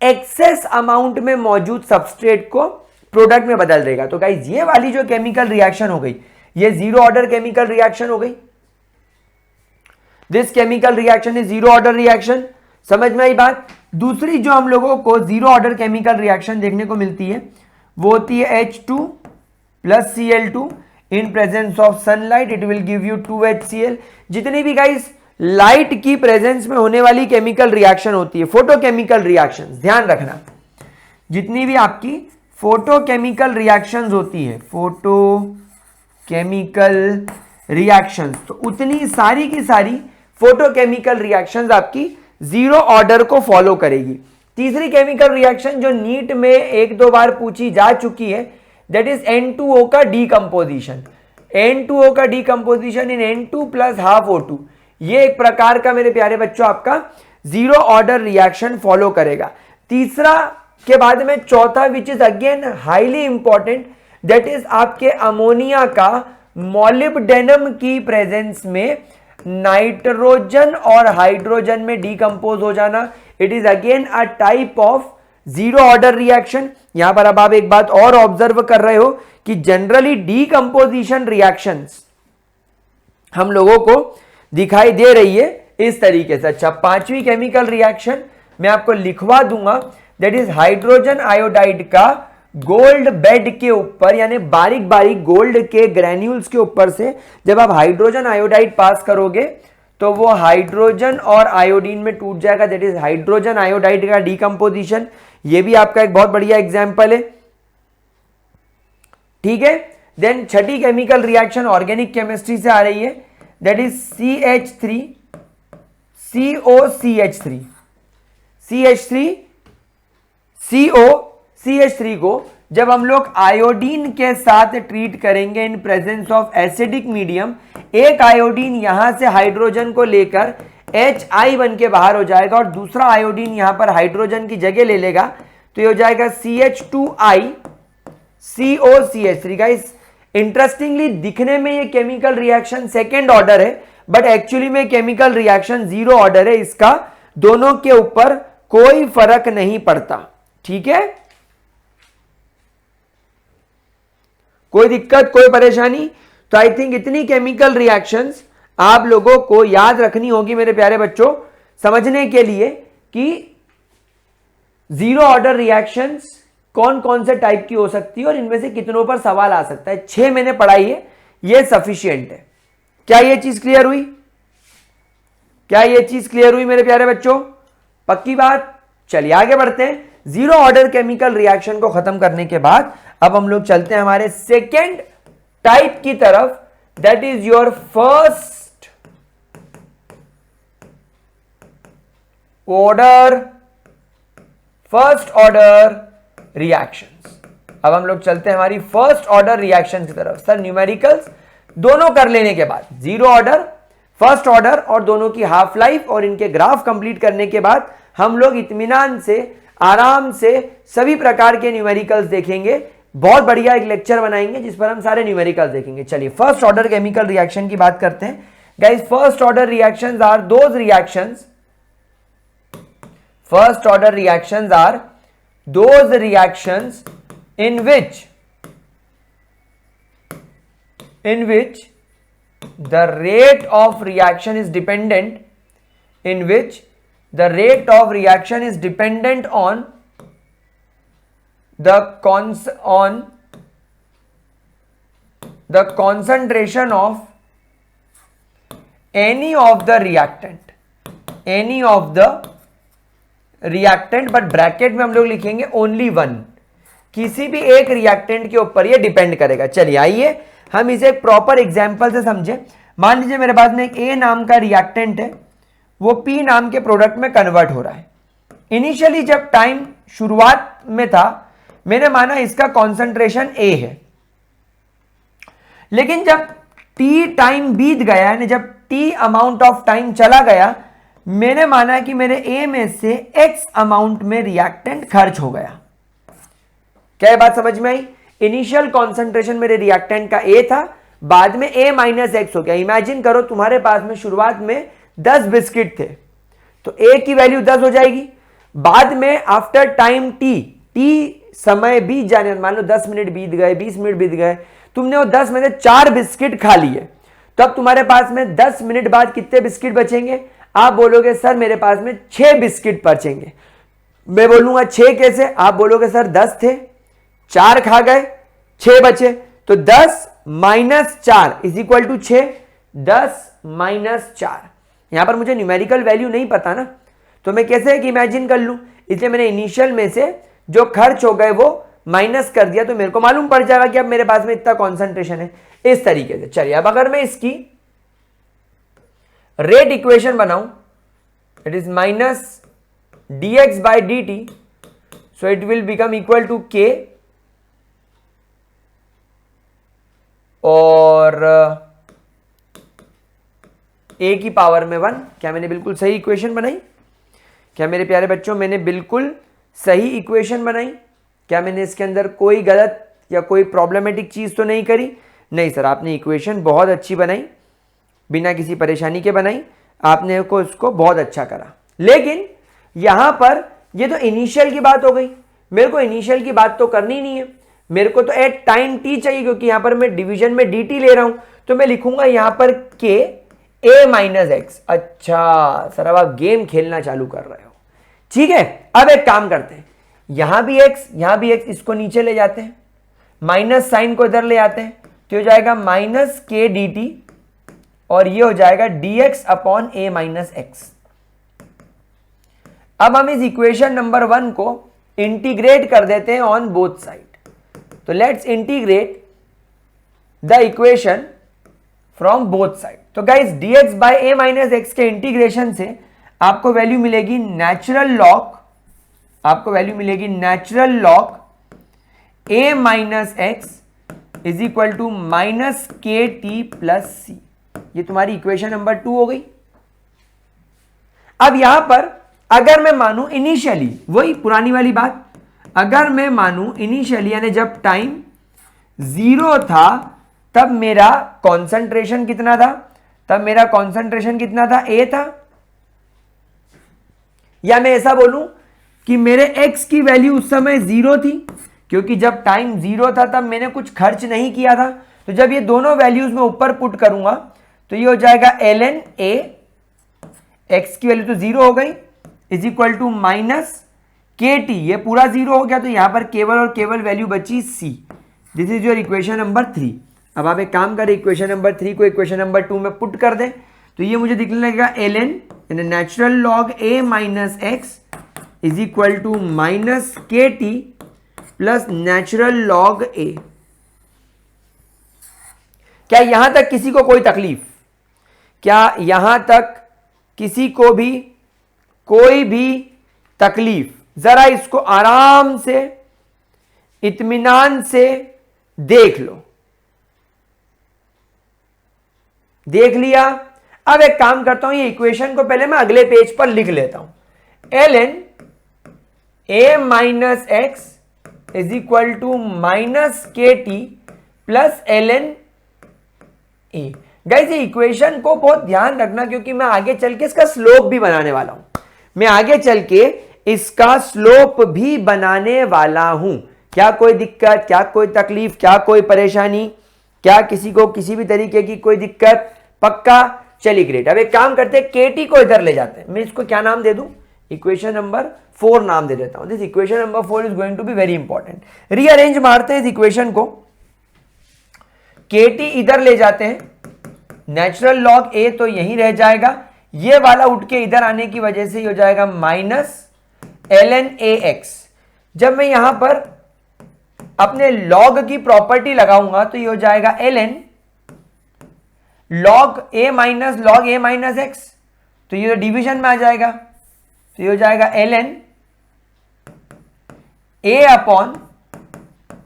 A: एक्सेस अमाउंट में मौजूद सबस्ट्रेट को प्रोडक्ट में बदल देगा। तो गाइस ये वाली जो केमिकल रिएक्शन हो गई, ये जीरो ऑर्डर केमिकल रिएक्शन हो गई। This chemical reaction is zero order reaction. समझ में आई बात? दूसरी जो हम लोगों को जीरो ऑर्डर केमिकल रिएक्शन देखने को मिलती है वो होती है H2 plus Cl2 in presence of sunlight, it will give you 2HCl। जितनी भी गाइस लाइट की प्रेजेंस में होने वाली केमिकल रिएक्शन होती है, फोटोकेमिकल रिएक्शन, ध्यान रखना, जितनी भी आपकी फोटोकेमिकल रिएक्शंस होती है, फोटोकेमिकल रिएक्शंस, तो उतनी सारी की सारी फोटोकेमिकल रिएक्शंस आपकी जीरो ऑर्डर को फॉलो करेगी। तीसरी केमिकल रिएक्शन जो नीट में एक दो बार पूछी जा चुकी है, दैट इज N2O का डीकंपोजिशन। N2O का डीकंपोजिशन इन N2 प्लस हाफ O2, ये एक प्रकार का मेरे प्यारे बच्चों आपका जीरो ऑर्डर रिएक्शन फॉलो करेगा। तीसरा के बाद में चौथा which is again highly important, that is आपके अमोनिया का मॉलिब्डेनम की प्रेजेंस में नाइट्रोजन और हाइड्रोजन में डीकंपोज हो जाना। It is again a type of zero order reaction. यहां पर अब आप एक बात और ऑब्जर्व कर रहे हो कि जनरली डीकंपोजिशन रिएक्शंस हम लोगों को दिखाई दे रही है इस तरीके से। अच्छा, पांचवी केमिकल रिएक्शन मैं आपको लिखवा दूंगा, दैट इज हाइड्रोजन आयोडाइड का गोल्ड बेड के ऊपर, यानी बारीक बारीक गोल्ड के ग्रैन्यूल्स के ऊपर से जब आप हाइड्रोजन आयोडाइड पास करोगे तो वो हाइड्रोजन और आयोडीन में टूट जाएगा, दैट इज हाइड्रोजन आयोडाइड का डीकंपोजिशन। ये भी आपका एक बहुत बढ़िया एग्जांपल है, ठीक है। देन छठी केमिकल रिएक्शन ऑर्गेनिक केमिस्ट्री से आ रही है, that is CH3 COCH3 CH3 को जब हम लोग आयोडीन के साथ ट्रीट करेंगे in presence of acidic medium, एक आयोडीन यहां से हाइड्रोजन को लेकर HI बन के बाहर हो जाएगा और दूसरा आयोडीन यहां पर हाइड्रोजन की जगह ले लेगा, तो ये हो जाएगा CH2I COCH3। गाइस इंटरेस्टिंगली दिखने में ये केमिकल रिएक्शन सेकेंड ऑर्डर है, बट एक्चुअली में केमिकल रिएक्शन जीरो ऑर्डर है। इसका दोनों के ऊपर कोई फर्क नहीं पड़ता, ठीक है। कोई दिक्कत, कोई परेशानी? तो आई थिंक इतनी केमिकल रिएक्शंस आप लोगों को याद रखनी होगी मेरे प्यारे बच्चों, समझने के लिए कि जीरो ऑर्डर रिएक्शंस कौन कौन से टाइप की हो सकती है और इनमें से कितनों पर सवाल आ सकता है। 6 मैंने पढ़ाई है, ये सफिशिएंट है। क्या ये चीज क्लियर हुई? क्या ये चीज क्लियर हुई मेरे प्यारे बच्चों? पक्की बात? चलिए आगे बढ़ते हैं। जीरो ऑर्डर केमिकल रिएक्शन को खत्म करने के बाद अब हम लोग चलते हैं हमारे सेकेंड टाइप की तरफ, that is your first order reactions. अब हम लोग चलते हैं हमारी फर्स्ट ऑर्डर रिएक्शन की तरफ। सर न्यूमेरिकल्स दोनों कर लेने के बाद, जीरो ऑर्डर, फर्स्ट ऑर्डर और दोनों की हाफ लाइफ और इनके ग्राफ कंप्लीट करने के बाद हम लोग इत्मीनान से आराम से सभी प्रकार के न्यूमेरिकल्स देखेंगे। बहुत बढ़िया एक लेक्चर बनाएंगे जिस पर हम सारे न्यूमेरिकल्स देखेंगे। चलिए फर्स्ट ऑर्डर केमिकल रिएक्शन की बात करते हैं guys. First order reactions are those reactions, first order reactions are those reactions in which the rate of reaction is dependent, in which the rate of reaction is dependent on the concentration of any of the reactant, but bracket में हम लोग लिखेंगे only one, किसी भी एक reactant के ऊपर ये डिपेंड करेगा। चलिए आइए हम इसे एक प्रॉपर एग्जांपल से समझे। मान लीजिए मेरे पास में एक ए नाम का रिएक्टेंट है, वो पी नाम के प्रोडक्ट में कन्वर्ट हो रहा है। इनिशियली जब टाइम शुरुआत में था मैंने माना इसका कॉन्सेंट्रेशन ए है, लेकिन जब टी टाइम बीत गया, यानी जब टी अमाउंट ऑफ टाइम चला गया, मैंने माना कि मेरे ए में से एक्स अमाउंट में रिएक्टेंट खर्च हो गया। क्या ये बात समझ में आई? इनिशियल कॉन्सेंट्रेशन मेरे रिएक्टेंट का ए था, बाद में ए माइनस एक्स हो गया। इमेजिन करो तुम्हारे पास में शुरुआत में 10 बिस्किट थे, तो ए की वैल्यू 10 हो जाएगी। बाद में आफ्टर टाइम टी समय बीत जाने, मान लो 10 मिनट बीत गए, 20 मिनट बीत गए, तुमने वो 10 में से 4 बिस्किट खा लिए, तो अब तुम्हारे पास में 10 मिनट बाद कितने बिस्किट बचेंगे? आप बोलोगे सर मेरे पास में 6 बिस्किट बचेंगे। मैं बोलूंगा 6 कैसे? आप बोलोगे सर 10 थे, 4 खा गए, 6 बचे, तो 10 minus 4 is equal to 6। 10 minus 4, यहां पर मुझे न्यूमेरिकल वैल्यू नहीं पता ना, तो मैं कैसे कि इमेजिन कर लूं, इसलिए मैंने इनिशियल में से जो खर्च हो गए वो माइनस कर दिया, तो मेरे को मालूम पड़ जाएगा कि अब मेरे पास में इतना कॉन्सेंट्रेशन है। इस तरीके से चलिए अब अगर मैं इसकी रेट इक्वेशन बनाऊं, it is minus dx by dt, so it will become equal to k और a की पावर में 1। क्या मैंने बिल्कुल सही इक्वेशन बनाई? क्या मेरे प्यारे बच्चों मैंने बिल्कुल सही इक्वेशन बनाई? क्या मैंने इसके अंदर कोई गलत या कोई प्रॉब्लमेटिक चीज तो नहीं करी? नहीं सर, आपने इक्वेशन बहुत अच्छी बनाई, बिना किसी परेशानी के बनाई, आपने को इसको बहुत अच्छा करा। लेकिन यहां पर ये तो इनिशियल की बात हो गई, मेरे को इनिशियल की बात तो करनी नहीं है, मेरे को तो एट टाइम टी चाहिए, क्योंकि यहां पर मैं डिवीजन में dt ले रहा हूं, तो मैं लिखूंगा यहां पर k a माइनस एक्स। अच्छा सर, अब आप गेम खेलना चालू कर रहे हो, ठीक है। अब एक काम करते हैं, यहां भी x, इसको नीचे ले जाते हैं, माइनस साइन को इधर ले आते हैं, तो हो जाएगा माइनस k dt और ये हो जाएगा dx upon a minus x. अब हम इस इक्वेशन नंबर 1 को इंटीग्रेट कर देते हैं ऑन बोथ साइड। तो let's integrate the equation from both side. तो guys dx by a minus x के इंटीग्रेशन से आपको वैल्यू मिलेगी natural log a minus x is equal to minus के टी प्लस सी। ये तुम्हारी इक्वेशन नंबर 2 हो गई। अब यहां पर अगर मैं मानूं इनिशियली, वही पुरानी वाली बात, अगर मैं मानूं इनिशियली यानी जब टाइम 0 था तब मेरा कॉन्सेंट्रेशन कितना था? A था। या मैं ऐसा बोलूं कि मेरे x की वैल्यू उस समय 0 थी, क्योंकि जब टाइम 0 था तब मैंने कुछ खर्च नहीं किया था। तो जब ये दोनों वैल्यूज में ऊपर पुट करूंगा तो ये हो जाएगा ln a, x की वैल्यू तो 0 हो गई, इज इक्वल टू माइनस के टी, ये पूरा 0 हो गया, तो यहां पर केवल और केवल वैल्यू बची c। This is your equation number 3। अब आप एक काम करें, इक्वेशन नंबर 3 को इक्वेशन नंबर 2 में पुट कर दें, तो ये मुझे दिखने लगेगा ln natural log a minus x is equal to minus के T plus natural log a। क्या यहां तक किसी को कोई तकलीफ? क्या यहां तक किसी को भी कोई भी तकलीफ? जरा इसको आराम से इत्मीनान से देख लो। देख लिया? अब एक काम करता हूं, ये इक्वेशन को पहले मैं अगले पेज पर लिख लेता हूं। ln a minus x is equal to minus के T plus l N a. Guys ये इक्वेशन को बहुत ध्यान रखना, क्योंकि मैं आगे चल के इसका स्लोप भी बनाने वाला हूं। मैं आगे चल के इसका स्लोप भी बनाने वाला हूं। क्या कोई दिक्कत, क्या कोई तकलीफ, क्या कोई परेशानी, क्या किसी को किसी भी तरीके की कोई दिक्कत? पक्का? चलिए ग्रेट। अब एक काम करते हैं, केटी को इधर ले जाते हैं। मैं इसको क्या नाम दे दूं? इक्वेशन नंबर 4 नाम दे देता हूं। This equation number 4 is going to be very important. Rearrange मारते हैं इस इक्वेशन को। केटी इधर ले जाते हैं, नेचुरल लॉग ए तो यहीं रह जाएगा, ये वाला उठ के इधर आने की वजह से ये हो जाएगा minus L N A X. जब मैं यहां पर अपने लॉग की प्रॉपर्टी लगाऊंगा तो ये हो जाएगा एल एन लॉग ए माइनस एक्स, तो ये डिवीजन में आ जाएगा, तो ये हो जाएगा L N A upon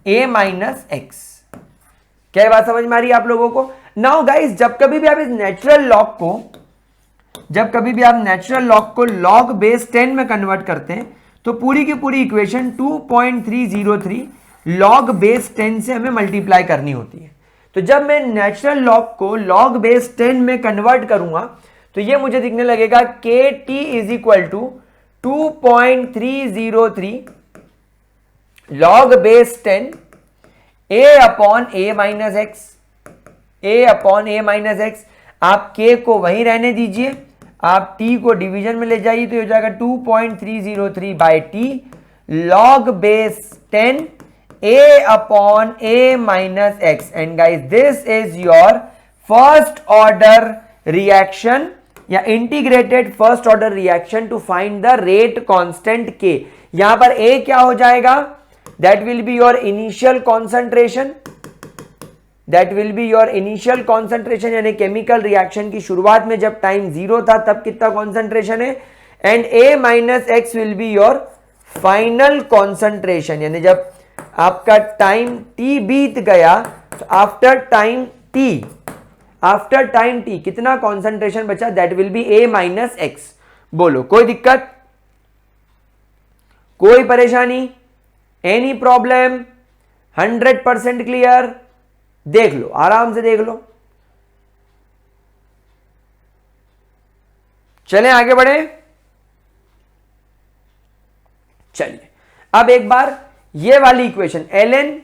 A: A minus X. क्या बात समझ में आ रही है आप लोगों को? नाउ गाइस, जब कभी भी आप इस नेचुरल लॉग को लॉग बेस 10 में कन्वर्ट करते हैं तो पूरी की पूरी इक्वेशन 2.303 लॉग बेस 10 से हमें मल्टीप्लाई करनी होती है। तो जब मैं नेचुरल लॉग को लॉग बेस 10 में कन्वर्ट करूंगा तो ये मुझे दिखने लगेगा K T is equal to 2.303 log base 10 A upon A minus X, A upon A minus X. आप के को वहीं रहने दीजिए, आप टी को डिवीजन में ले जाइए, तो हो जाएगा 2.303 by t log base 10 A upon A minus x. And guys this is your first order reaction या integrated first order reaction to find the rate constant k. यहां पर ए क्या हो जाएगा? That will be your initial concentration, that will be your initial concentration, यानी chemical reaction की शुरुआत में जब टाइम 0 था तब कितना कॉन्सेंट्रेशन है। And A minus x will be your final concentration, यानी जब आपका टाइम टी बीत गया तो आफ्टर टाइम टी कितना कॉन्सेंट्रेशन बचा? That will B A minus x. बोलो कोई दिक्कत, कोई परेशानी, एनी प्रॉब्लम? 100% क्लियर? देख लो, आराम से देख लो। चलें आगे बढ़े। चलिए अब एक बार ये वाली equation l N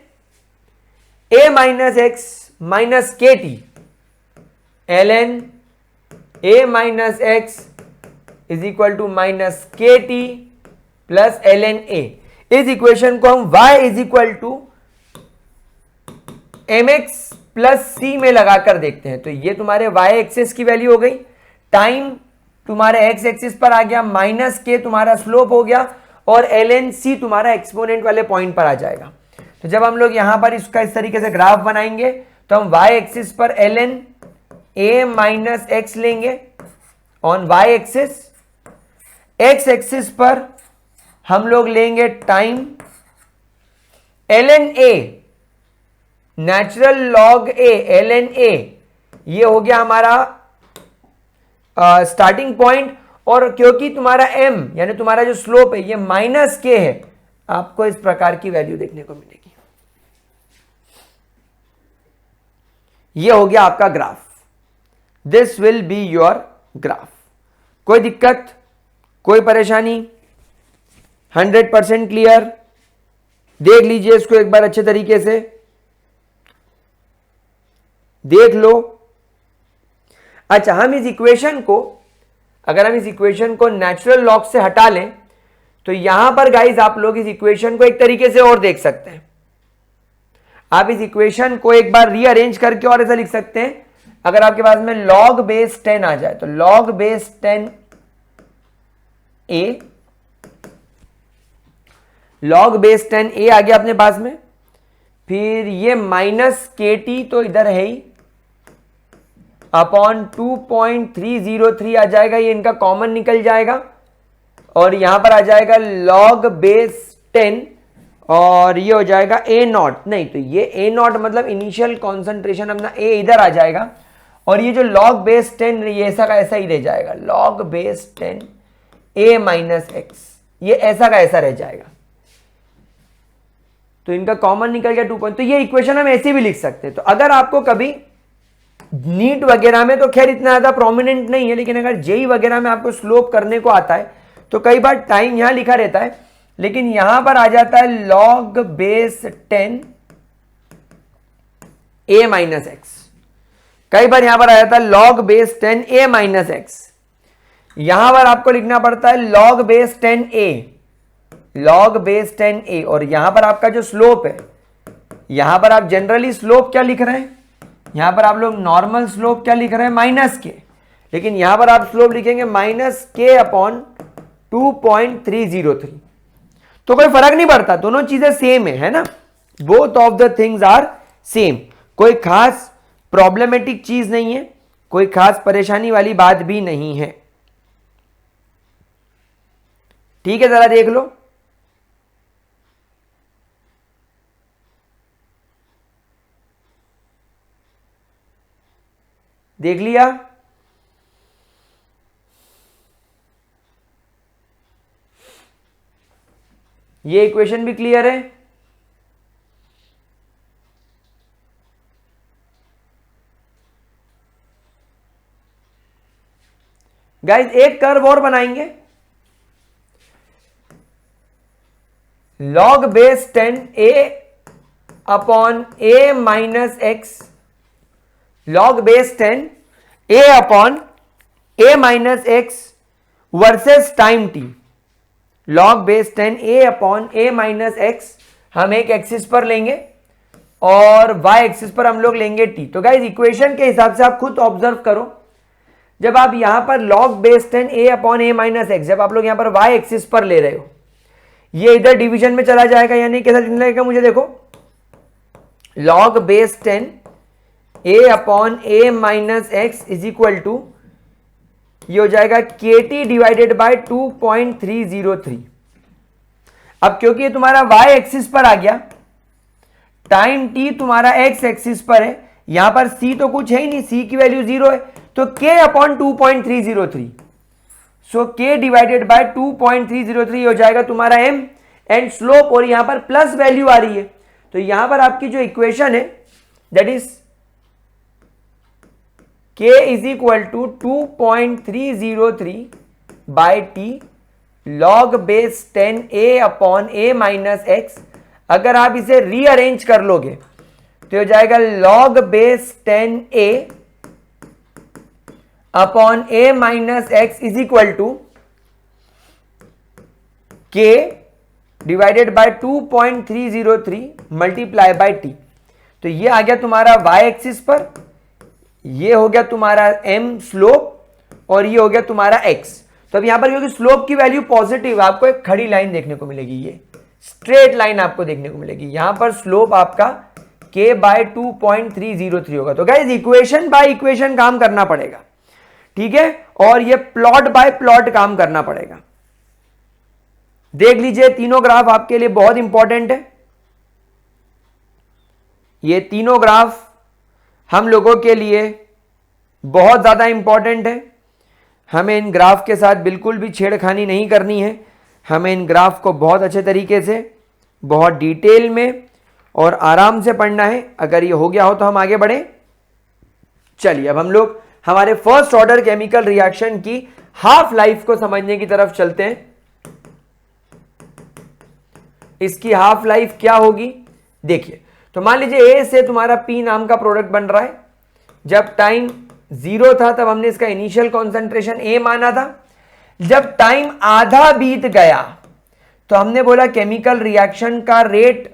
A: a minus x minus के t, l N a minus x is equal to minus के T plus l N a. इस इक्वेशन को हम y is equal to m x plus c में लगाकर देखते हैं। तो ये तुम्हारे y एक्सिस की वैल्यू हो गई, टाइम तुम्हारे x एक्सिस पर आ गया, माइनस के तुम्हारा स्लोप हो गया और एल एन सी तुम्हारा एक्सपोनेंट वाले पॉइंट पर आ जाएगा। तो जब हम लोग यहां पर इसका इस तरीके से ग्राफ बनाएंगे तो हम y एक्सिस पर l N a minus x लेंगे on y axis, x axis पर हम लोग लेंगे time, l N a natural log a l N a, ये हो गया हमारा स्टार्टिंग पॉइंट। और क्योंकि तुम्हारा m यानी तुम्हारा जो स्लोप है ये माइनस के है, आपको इस प्रकार की वैल्यू देखने को मिलेगी। ये हो गया आपका graph, this will be your graph. कोई दिक्कत, कोई परेशानी? 100% क्लियर? देख लीजिए इसको एक बार अच्छे तरीके से देख लो। अच्छा, हम इस इक्वेशन को, अगर हम इस इक्वेशन को नेचुरल लॉग से हटा लें तो यहां पर गाइस आप लोग इस इक्वेशन को एक तरीके से और देख सकते हैं। आप इस इक्वेशन को एक बार रीअरेंज करके और ऐसा लिख सकते हैं, अगर आपके पास में log बेस 10 आ जाए तो log base 10 a, log base 10 a आ गया अपने पास में, फिर ये माइनस के टी तो इधर है ही, अपॉन 2.303 आ जाएगा, ये इनका कॉमन निकल जाएगा और यहां पर आ जाएगा log बेस 10 और ये हो जाएगा ए नॉट, नहीं तो ये ए नॉट मतलब इनिशियल कॉन्सेंट्रेशन अपना ए इधर आ जाएगा और ये जो log बेस 10 ये ऐसा का ऐसा ही रह जाएगा, log बेस 10 ए माइनस एक्स। ये ऐसा का ऐसा रह जाएगा, तो इनका कॉमन निकल गया 2 पॉइंट। तो ये इक्वेशन हम ऐसे भी लिख सकते हैं। तो अगर आपको कभी नीट वगैरह में तो खैर इतना ज्यादा प्रोमिनेंट नहीं है, लेकिन अगर जेई वगैरह में आपको स्लोप करने को आता है तो कई बार टाइम यहां लिखा रहता है, लेकिन यहां पर आ जाता है log base 10 a minus x. कई बार यहां पर आ जाता है log base 10 a minus x. यहां पर आपको लिखना पड़ता है log base 10a, log base 10a। और यहां पर आपका जो स्लोप है, यहां पर आप जनरली स्लोप क्या लिख रहे हैं, यहां पर आप लोग नॉर्मल स्लोप क्या लिख रहे हैं, माइनस के, लेकिन यहां पर आप स्लोप लिखेंगे माइनस के अपॉन 2.303। तो कोई फर्क नहीं पड़ता, दोनों चीजें सेम है ना, both of the things are same. कोई खास प्रॉब्लमेटिक चीज नहीं है, कोई खास परेशानी वाली बात भी नहीं है। ठीक है, जरा देख लो। देख लिया? ये इक्वेशन भी क्लियर है? गाइस एक कर्व और बनाएंगे, log base 10 a upon a minus x, log base 10 a upon a minus x versus time t। log base 10 a upon a minus x हम एक एक्सिस पर लेंगे और y एक्सिस पर हम लोग लेंगे t। तो गाइज इक्वेशन के हिसाब से आप खुद ऑब्जर्व करो, जब आप यहां पर log base 10 a upon a minus x, जब आप लोग यहां पर y एक्सिस पर ले रहे हो, ये इधर डिवीजन में चला जाएगा, यानी कैसा दिखने लगेगा मुझे, देखो log base 10 a upon a minus x is equal to, ये हो जाएगा kt डिवाइडेड बाय 2.303। अब क्योंकि ये तुम्हारा y एक्सिस पर आ गया, टाइम t तुम्हारा x एक्सिस पर है, यहां पर c तो कुछ है ही नहीं, c की वैल्यू 0 है, तो k upon 2.303, so k divided by 2.303 हो जाएगा तुम्हारा m एंड स्लोप, और यहां पर प्लस वैल्यू आ रही है, तो यहां पर आपकी जो इक्वेशन है that is k is equal to 2.303 by t log base 10 a upon a minus X. अगर आप इसे रीअरेंज कर लोगे तो हो जाएगा log base 10 a upon a minus x is equal to k divided by 2.303 multiply by t। तो ये आ गया तुम्हारा y एक्सिस पर, ये हो गया तुम्हारा m स्लोप, और ये हो गया तुम्हारा x। तो अब यहां पर क्योंकि स्लोप की वैल्यू पॉजिटिव, आपको एक खड़ी लाइन देखने को मिलेगी, ये स्ट्रेट लाइन आपको देखने को मिलेगी, यहां पर स्लोप आपका k बाय 2.303 होगा। तो गाइस इक्वेशन बाय इक्वेशन काम करना पड़ेगा, ठीक है, और ये प्लॉट बाय प्लॉट काम करना पड़ेगा। देख लीजिए तीनों ग्राफ आपके लिए बहुत इंपॉर्टेंट है, ये तीनों ग्राफ हम लोगों के लिए बहुत ज्यादा इंपॉर्टेंट है। हमें इन ग्राफ के साथ बिल्कुल भी छेड़खानी नहीं करनी है, हमें इन ग्राफ को बहुत अच्छे तरीके से, बहुत डिटेल में और आराम से पढ़ना है। अगर ये हो गया हो तो हम आगे बढ़े। चलिए अब हम लोग हमारे फर्स्ट ऑर्डर केमिकल रिएक्शन की हाफ लाइफ को समझने की तरफ चलते हैं। इसकी हाफ लाइफ क्या होगी, देखिए, तो मान लीजिए ए से तुम्हारा पी नाम का प्रोडक्ट बन रहा है। जब टाइम 0 था तब हमने इसका इनिशियल कॉन्सेंट्रेशन ए माना था। जब टाइम आधा बीत गया तो हमने बोला केमिकल रिएक्शन का रेट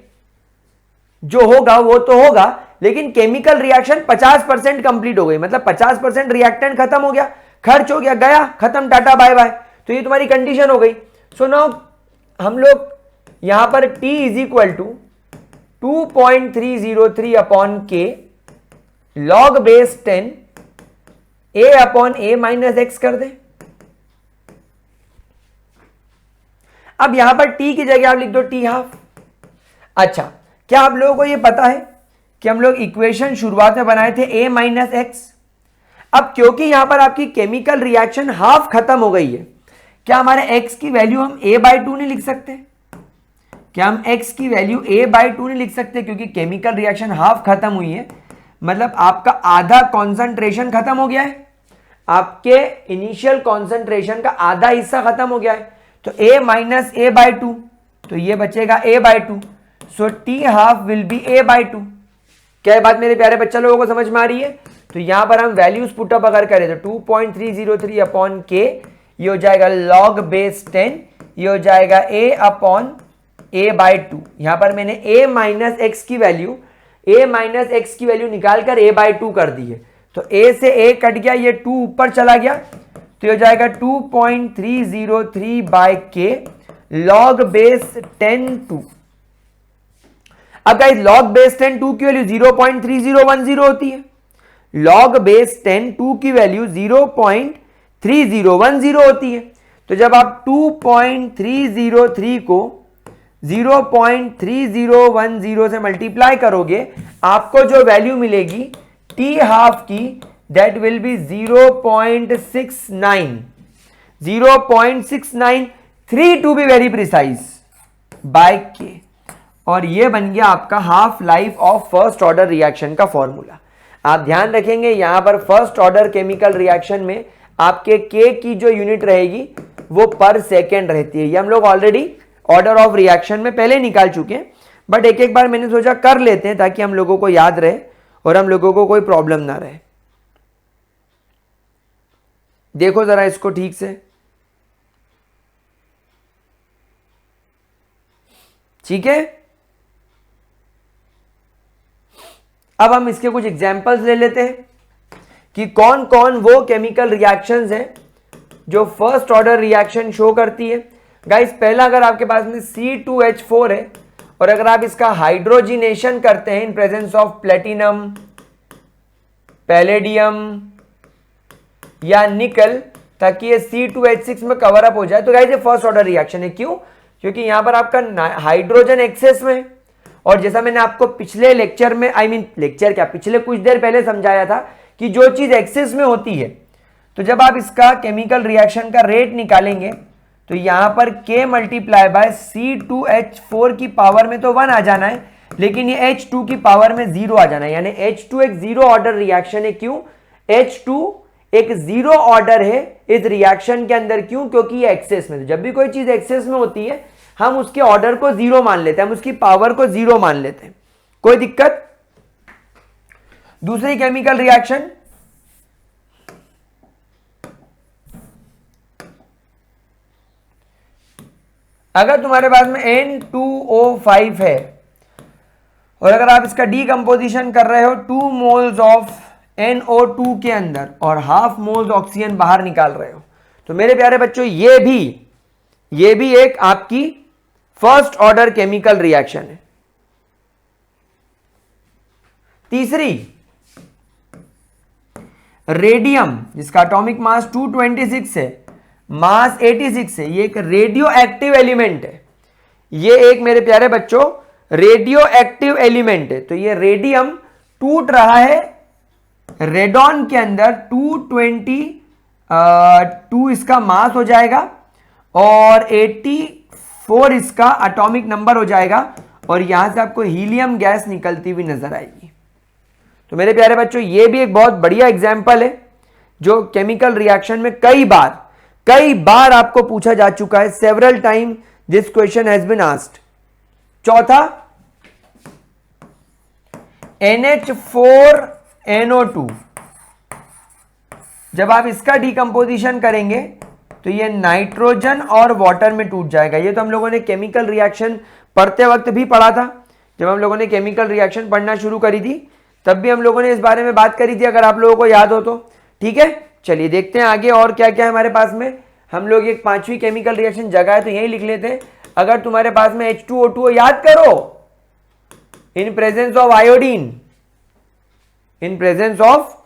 A: जो होगा वो तो होगा, लेकिन केमिकल रिएक्शन 50% कंप्लीट हो गई, मतलब 50% रिएक्टेंट खत्म हो गया, खर्च हो गया, गया, खत्म, टाटा बाय बाय। तो ये तुम्हारी कंडीशन हो गई। सो नाउ हम लोग यहां पर T is equal to 2.303 upon k log base 10 a upon a minus x कर दे। अब यहां पर T की जगह आप लिख दो T हाफ। अच्छा, क्या आप लोगों को यह पता है कि हम लोग इक्वेशन शुरुआत में बनाए थे a माइनस एक्स। अब क्योंकि यहां पर आपकी केमिकल रिएक्शन हाफ खत्म हो गई है, क्या हमारे x की वैल्यू हम a/2 नहीं लिख सकते? क्या हम x की वैल्यू a/2 नहीं लिख सकते? क्योंकि केमिकल रिएक्शन हाफ खत्म हुई है, मतलब आपका आधा कॉन्सेंट्रेशन खत्म हो गया है, आपके इनिशियल कॉन्सेंट्रेशन का आधा हिस्सा खत्म हो गया है, तो a माइनस a/2, तो ये बचेगा a/2, so t half will be a/2। क्या बात मेरे प्यारे बच्चा लोगों को समझ में आ रही है? तो यहां पर हम वैल्यूज पुटअप अगर करें तो 2.303 अपॉन k, ये हो जाएगा log बेस 10, ये हो जाएगा a अपॉन a/2। यहां पर मैंने a माइनस एक्स की वैल्यू निकालकर a/2 कर दी है, तो a से a कट गया, ये 2 ऊपर चला गया, तो हो जाएगा 2.303 बाय k log बेस 10 2। अब गाइस log बेस 10 2 की वैल्यू 0.3010 होती है, log बेस 10 2 की वैल्यू 0.3010 होती है। तो जब आप 2.303 को 0.3010 से मल्टीप्लाई करोगे, आपको जो वैल्यू मिलेगी टी हाफ की, that will be 0.69 to be very precise by K, और ये बन गया आपका half life of first order reaction का फॉर्मूला। आप ध्यान रखेंगे यहां पर फर्स्ट ऑर्डर केमिकल रिएक्शन में आपके के की जो यूनिट रहेगी वो पर सेकेंड रहती है। ये हम लोग ऑलरेडी ऑर्डर ऑफ रिएक्शन में पहले निकाल चुके हैं, बट एक एक बार मैंने सोचा कर लेते हैं ताकि हम लोगों को याद रहे और हम लोगों को कोई प्रॉब्लम ना रहे। देखो जरा इसको ठीक से, ठीक है। अब हम इसके कुछ एग्जांपल्स ले लेते हैं कि कौन कौन वो केमिकल रिएक्शंस हैं जो फर्स्ट ऑर्डर रिएक्शन शो करती है। गाइस पहला, अगर आपके पास में C2H4 है और अगर आप इसका हाइड्रोजिनेशन करते हैं in presence of platinum, palladium या निकल, ताकि ये C2H6 में कवर अप हो जाए, तो गाइस ये फर्स्ट ऑर्डर रिएक्शन है। क्यों? क्योंकि यहां पर आपका हाइड्रोजन एक्सेस में, और जैसा मैंने आपको पिछले लेक्चर में, लेक्चर क्या, पिछले कुछ देर पहले समझाया था कि जो चीज एक्सेस में होती है, तो जब आप इसका केमिकल रिएक्शन का रेट निकालेंगे तो यहां पर K मल्टीप्लाई बाय C2H4 की पावर में तो 1 आ जाना है, लेकिन ये H2 की पावर में 0 आ जाना है, यानी H2 एक जीरो ऑर्डर रिएक्शन है। क्यों? H2 एक जीरो ऑर्डर है इस रिएक्शन के अंदर। क्यों? क्योंकि ये एक्सेस में, जब भी कोई चीज एक्सेस में होती है हम उसके ऑर्डर को 0 मान लेते हैं, हम उसकी पावर को 0 मान लेते हैं। कोई दिक्कत? दूसरी केमिकल रिएक्शन, अगर तुम्हारे पास में N2O5 है और अगर आप इसका डीकंपोजिशन कर रहे हो 2 मोल्स ऑफ NO2 के अंदर और हाफ मोल्स ऑक्सीजन बाहर निकाल रहे हो, तो मेरे प्यारे बच्चों ये भी एक आपकी फर्स्ट ऑर्डर केमिकल रिएक्शन है। तीसरी, रेडियम, जिसका एटॉमिक मास 226 है, मास 86 है, ये एक रेडियो एक्टिव एलिमेंट है। ये एक मेरे प्यारे बच्चों रेडियो एक्टिव एलिमेंट है। तो ये रेडियम टूट रहा है रेडॉन के अंदर, 222 इसका मास हो जाएगा और 84 इसका एटॉमिक नंबर हो जाएगा, और यहां से आपको हीलियम गैस निकलती हुई नजर आएगी। तो मेरे प्यारे बच्चों ये भी एक बहुत बढ़िया एग्जाम्पल है जो केमिकल रिएक्शन में कई बार आपको पूछा जा चुका है। Several time this question has been asked. चौथा, NH4NO2, जब आप इसका डीकंपोजिशन करेंगे तो ये नाइट्रोजन और वाटर में टूट जाएगा। ये तो हम लोगों ने केमिकल रिएक्शन पढ़ते वक्त भी पढ़ा था। जब हम लोगों ने केमिकल रिएक्शन पढ़ना शुरू करी थी तब भी हम लोगों ने इस बारे में बात करी थी, अगर आप लोगों को याद हो तो। ठीक है, चलिए देखते हैं आगे और क्या क्या है हमारे पास में। हम लोग एक पांचवी केमिकल रिएक्शन जगह है तो यही लिख लेते हैं। अगर तुम्हारे पास में H2O2 याद करो, in presence of iodine, in presence of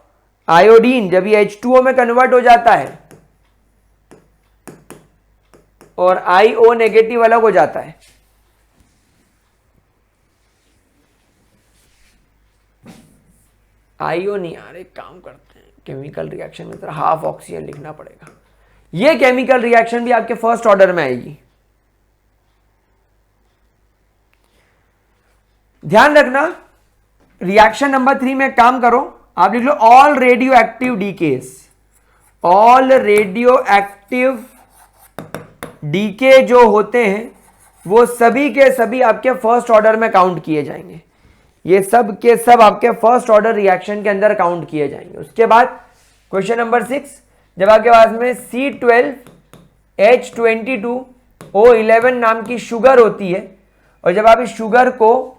A: iodine जब ये H2O में कन्वर्ट हो जाता है और IO नेगेटिव अलग हो जाता है, IO नहीं आ रहे, काम करते हैं केमिकल रिएक्शन में तरह हाफ ऑक्सीजन लिखना पड़ेगा। ये केमिकल रिएक्शन भी आपके फर्स्ट ऑर्डर में आएगी। ध्यान रखना, रिएक्शन नंबर 3 में काम करो, आप लिख लो all radio active decays, all radio active decay जो होते हैं वो सभी के सभी आपके फर्स्ट ऑर्डर में काउंट किए जाएंगे। ये सब के सब आपके फर्स्ट ऑर्डर रिएक्शन के अंदर काउंट किए जाएंगे। उसके बाद क्वेश्चन नंबर 6, जब आपके पास में C12H22O11 नाम की शुगर होती है और जब आप इस शुगर को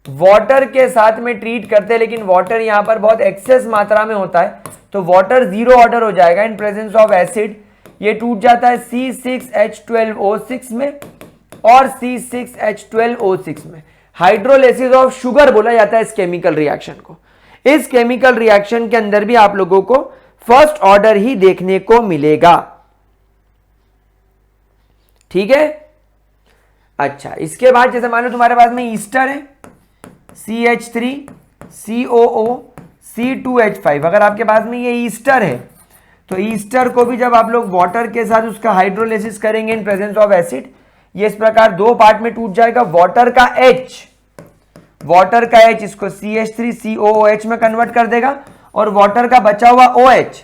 A: वाटर के साथ में ट्रीट करते हैं, लेकिन वाटर यहां पर बहुत एक्सेस मात्रा में होता है, तो वाटर जीरो ऑर्डर हो जाएगा इन प्रेजेंस ऑफ एसिड। ये टूट जाता है C6H12O6 में और C6H12O6 में। हाइड्रोलिसिस ऑफ शुगर बोला जाता है इस केमिकल रिएक्शन को। इस केमिकल रिएक्शन के अंदर भी आप लोगों को फर्स्ट ऑर्डर ही देखने को मिलेगा। ठीक है, अच्छा, इसके बाद जैसे मान लो तुम्हारे पास में ईस्टर है CH3COOC2H5, अगर आपके पास में ये ईस्टर है तो ईस्टर को भी जब आप लोग वाटर के साथ उसका हाइड्रोलिसिस करेंगे इन प्रेजेंस ऑफ एसिड, ये इस प्रकार दो पार्ट में टूट जाएगा। वाटर का H इसको CH3COOH में कन्वर्ट कर देगा और वाटर का बचा हुआ OH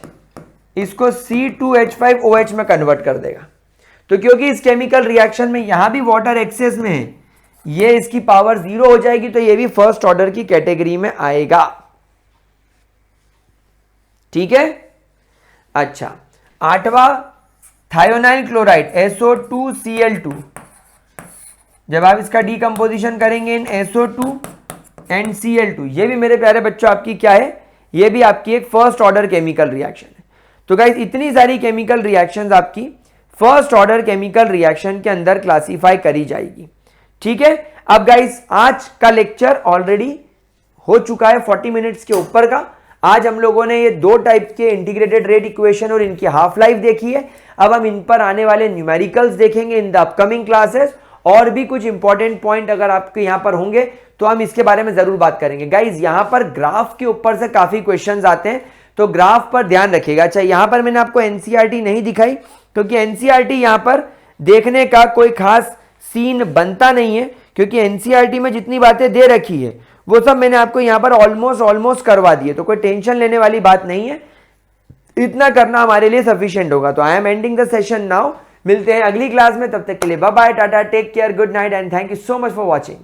A: इसको C2H5OH में कन्वर्ट कर देगा। तो क्योंकि इस केमिकल रिएक्शन में यहां भी वाटर एक्सेस में है, ये इसकी पावर 0 हो जाएगी, तो ये भी फर्स्ट ऑर्डर की कैटेगरी में आएगा। ठीक है, अच्छा, 8वां थायोनाइल क्लोराइड SO2Cl2, जब आप इसका डीकंपोजिशन करेंगे इन SO2 एंड Cl2, ये भी मेरे प्यारे बच्चों आपकी क्या है, ये भी आपकी एक फर्स्ट ऑर्डर केमिकल रिएक्शन है। तो गाइस इतनी सारी केमिकल रिएक्शंस आपकी फर्स्ट ऑर्डर केमिकल रिएक्शन के अंदर क्लासिफाई करी जाएगी। ठीक है, अब गाइस आज का लेक्चर ऑलरेडी हो चुका है 40 मिनट्स के ऊपर का। आज हम लोगों ने ये दो टाइप के इंटीग्रेटेड रेट इक्वेशन और इनकी हाफ लाइफ देखी है। अब हम इन पर आने वाले न्यूमेरिकल्स देखेंगे इन द अपकमिंग क्लासेस, और भी कुछ इंपॉर्टेंट पॉइंट अगर आपके यहां पर होंगे तो हम इसके बारे में जरूर बात करेंगे। गाइज यहां पर ग्राफ के ऊपर से काफी क्वेश्चंस आते हैं, तो ग्राफ पर ध्यान रखिएगा। अच्छा, यहां पर मैंने आपको एनसीईआरटी नहीं दिखाई क्योंकि एनसीईआरटी यहां पर देखने का कोई खास सीन बनता नहीं है, क्योंकि एनसीईआरटी में जितनी बातें दे रखी है वो सब मैंने आपको यहां पर ऑलमोस्ट करवा दी है, तो कोई टेंशन लेने वाली बात नहीं है। इतना करना हमारे लिए सफिशिएंट होगा। तो I am ending the session now. मिलते हैं अगली क्लास में, तब तक के लिए bye bye, tata, take care, good night and thank you so much for watching.